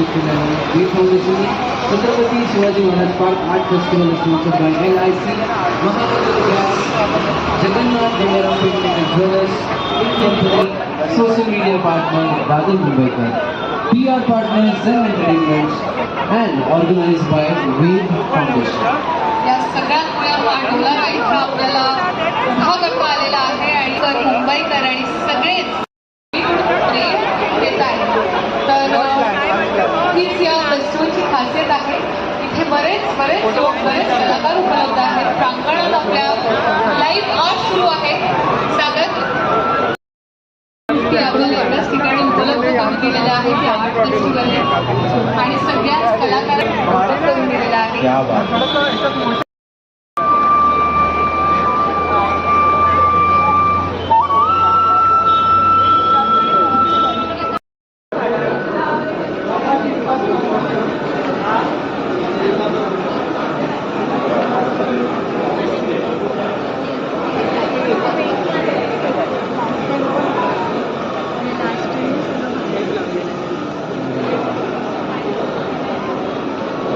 आयोजित केलं आहे. Veer foundation Chhatrapati Shivaji Maharaj park art festival sponsored by LIC, Mahanagar gas, Jagannath Gangaram painting and jewellers, company, social media partner Badal Mumbaikar, PR partner Zen Entertainment and organized by Veer Foundation. या सगळ्यांमुळे हा डोलारा इथं आपल्याला उभा करता आलेला आहे आणि तर मुंबईकर आणि सगळेच प्रेम देत आहेत. तर हीच या फेस्टिवलची खासियत आहे. इथे बरेच लोक बरेच कलाकार उपलब्ध आहेत. प्रांगणात आपल्या लाईव्ह आर्ट सुरू आहे. सागर आपल्याला एवढ्याच ठिकाणी उपलब्ध करून दिलेलं आहे ते आर्ट फेस्टिवल आणि सगळ्याच कलाकारांना करून दिलेलं आहे.